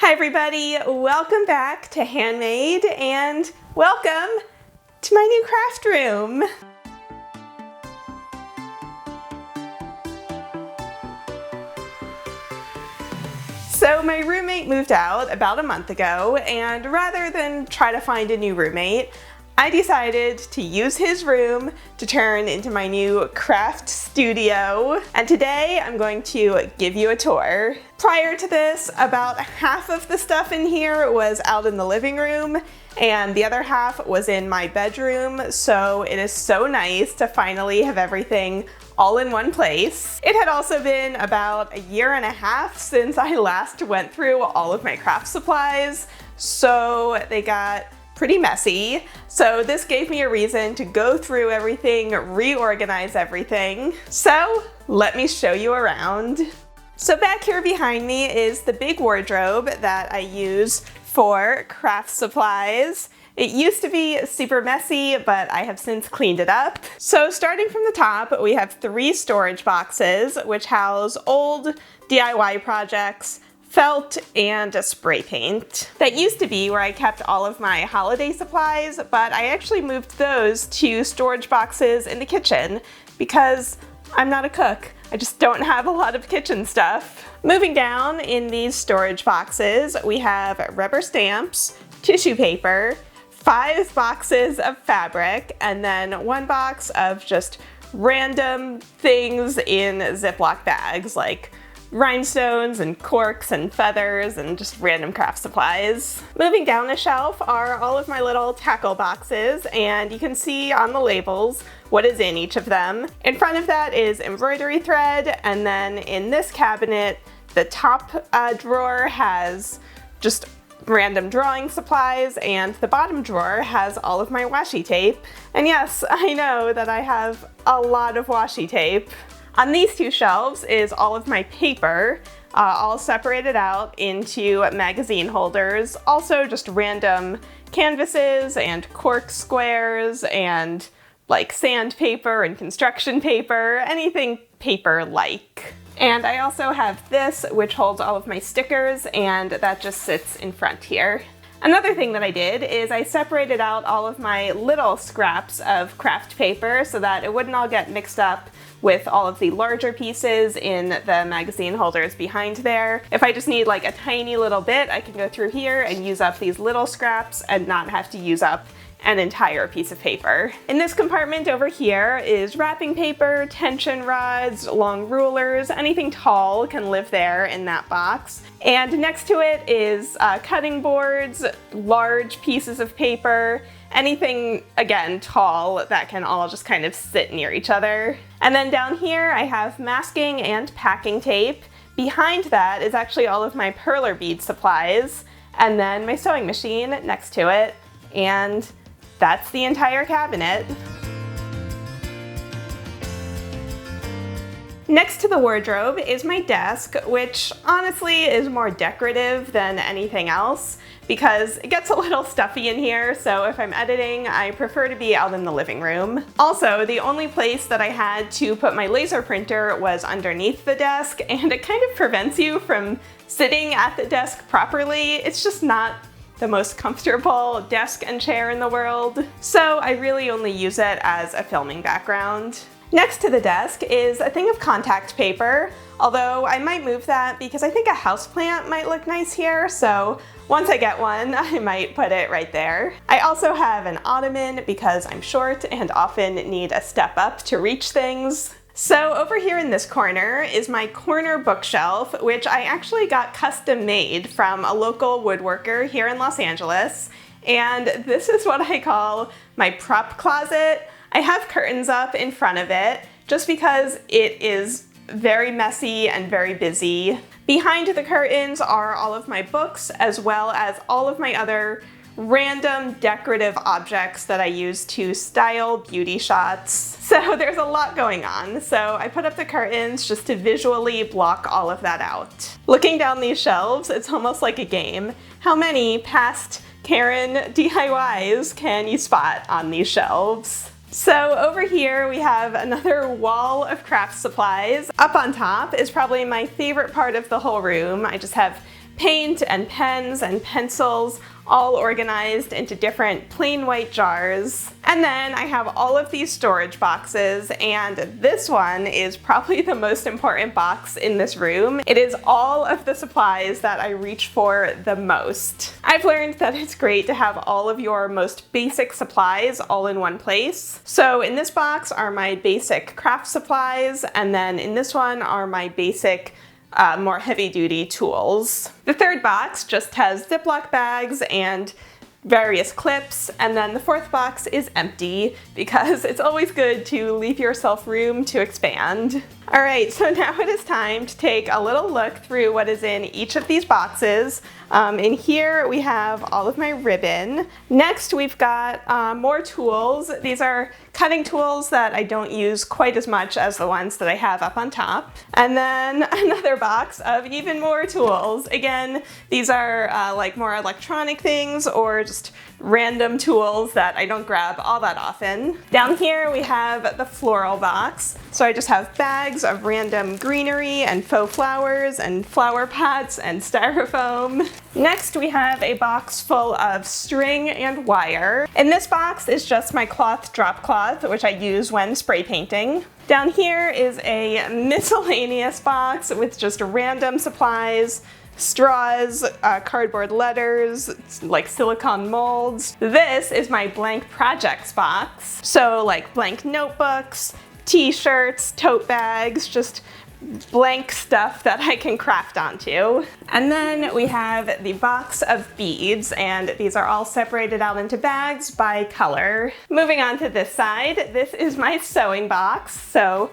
Hi everybody, welcome back to Handmade and welcome to my new craft room. So my roommate moved out about a month ago, and rather than try to find a new roommate, I decided to use his room to turn into my new craft studio. And today I'm going to give you a tour. Prior to this, about half of the stuff in here was out in the living room and the other half was in my bedroom. So it is so nice to finally have everything all in one place. It had also been about a year and a half since I last went through all of my craft supplies, so they got pretty messy. So this gave me a reason to go through everything, reorganize everything. So let me show you around. So back here behind me is the big wardrobe that I use for craft supplies. It used to be super messy, but I have since cleaned it up. So starting from the top, we have 3 storage boxes, which house old DIY projects, felt, and a spray paint. That used to be where I kept all of my holiday supplies, but I actually moved those to storage boxes in the kitchen because I'm not a cook. I just don't have a lot of kitchen stuff. Moving down in these storage boxes, we have rubber stamps, tissue paper, 5 boxes of fabric, and then 1 box of just random things in Ziploc bags like rhinestones and corks and feathers and just random craft supplies. Moving down the shelf are all of my little tackle boxes, and you can see on the labels what is in each of them. In front of that is embroidery thread, and then in this cabinet, the top drawer has just random drawing supplies, and the bottom drawer has all of my washi tape. And yes, I know that I have a lot of washi tape. On these 2 shelves is all of my paper, all separated out into magazine holders. Also just random canvases and cork squares and like sandpaper and construction paper, anything paper-like. And I also have this, which holds all of my stickers, and that just sits in front here. Another thing that I did is I separated out all of my little scraps of craft paper so that it wouldn't all get mixed up with all of the larger pieces in the magazine holders behind there. If I just need like a tiny little bit, I can go through here and use up these little scraps and not have to use up an entire piece of paper. In this compartment over here is wrapping paper, tension rods, long rulers, anything tall can live there in that box. And next to it is cutting boards, large pieces of paper, anything, again, tall that can all just kind of sit near each other. And then down here I have masking and packing tape. Behind that is actually all of my perler bead supplies, and then my sewing machine next to it, and that's the entire cabinet. Next to the wardrobe is my desk, which honestly is more decorative than anything else because it gets a little stuffy in here, so if I'm editing, I prefer to be out in the living room. Also, the only place that I had to put my laser printer was underneath the desk, and it kind of prevents you from sitting at the desk properly. It's just not the most comfortable desk and chair in the world, so I really only use it as a filming background. Next to the desk is a thing of contact paper, although I might move that because I think a houseplant might look nice here, so once I get one, I might put it right there. I also have an ottoman because I'm short and often need a step up to reach things. So over here in this corner is my corner bookshelf, which I actually got custom made from a local woodworker here in Los Angeles. And this is what I call my prop closet. I have curtains up in front of it just because it is very messy and very busy. Behind the curtains are all of my books as well as all of my other random decorative objects that I use to style beauty shots. So there's a lot going on. So I put up the curtains just to visually block all of that out. Looking down these shelves, it's almost like a game. How many past Karen DIYs can you spot on these shelves? So over here we have another wall of craft supplies. Up on top is probably my favorite part of the whole room. I just have paint and pens and pencils, all organized into different plain white jars. And then I have all of these storage boxes, and this one is probably the most important box in this room. It is all of the supplies that I reach for the most. I've learned that it's great to have all of your most basic supplies all in one place. So in this box are my basic craft supplies, and then in this one are my basic more heavy-duty tools. The third box just has Ziploc bags and various clips, and then the fourth box is empty because it's always good to leave yourself room to expand. Alright, so now it is time to take a little look through what is in each of these boxes. In here we have all of my ribbon. Next we've got more tools. These are cutting tools that I don't use quite as much as the ones that I have up on top. And then another box of even more tools. Again, these are like more electronic things or just random tools that I don't grab all that often. Down here we have the floral box. So I just have bags of random greenery and faux flowers and flower pots and styrofoam. Next we have a box full of string and wire. In this box is just my cloth drop cloth, which I use when spray painting. Down here is a miscellaneous box with just random supplies, straws, cardboard letters, like silicone molds. This is my blank projects box. So like blank notebooks, t-shirts, tote bags, just blank stuff that I can craft onto. And then we have the box of beads, and these are all separated out into bags by color. Moving on to this side, this is my sewing box. So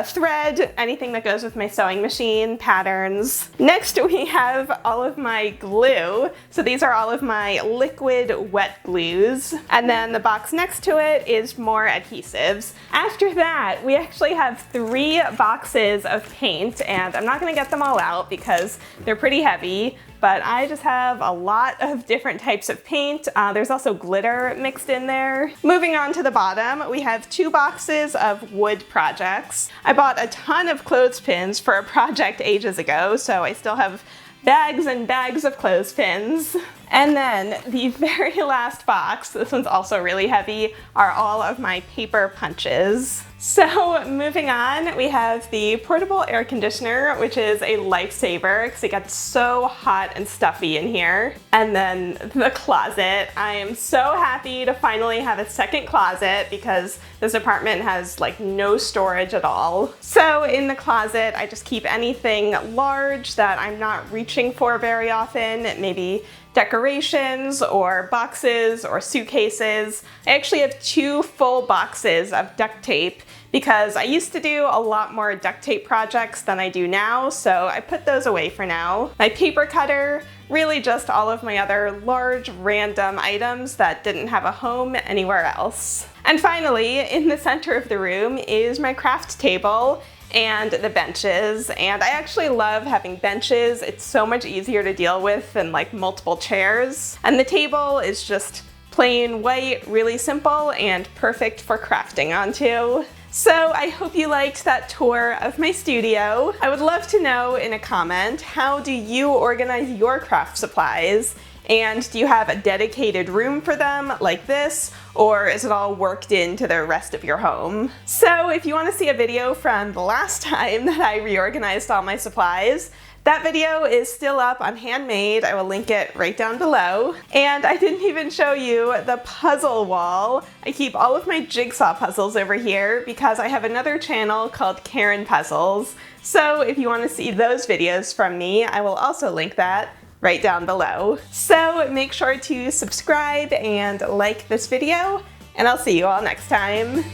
thread, anything that goes with my sewing machine, patterns. Next we have all of my glue. So these are all of my liquid wet glues. And then the box next to it is more adhesives. After that, we actually have 3 boxes of paint, and I'm not gonna get them all out because they're pretty heavy, but I just have a lot of different types of paint. There's also glitter mixed in there. Moving on to the bottom, we have 2 boxes of wood projects. I bought a ton of clothespins for a project ages ago, so I still have bags and bags of clothespins. And then the very last box, this one's also really heavy, are all of my paper punches. So moving on, we have the portable air conditioner, which is a lifesaver because it gets so hot and stuffy in here. And then the closet. I am so happy to finally have a second closet because this apartment has like no storage at all. So in the closet, I just keep anything large that I'm not reaching for very often, maybe decorations or boxes or suitcases. I actually have 2 full boxes of duct tape because I used to do a lot more duct tape projects than I do now, so I put those away for now. My paper cutter, really just all of my other large random items that didn't have a home anywhere else. And finally, in the center of the room is my craft table and the benches, and I actually love having benches. It's so much easier to deal with than like multiple chairs. And the table is just plain white, really simple, and perfect for crafting onto. So I hope you liked that tour of my studio. I would love to know in a comment, how do you organize your craft supplies? And do you have a dedicated room for them like this, or is it all worked into the rest of your home? So if you want to see a video from the last time that I reorganized all my supplies, that video is still up on Handmade. I will link it right down below. And I didn't even show you the puzzle wall. I keep all of my jigsaw puzzles over here because I have another channel called Karen Puzzles. So if you want to see those videos from me, I will also link that right down below. So make sure to subscribe and like this video, and I'll see you all next time.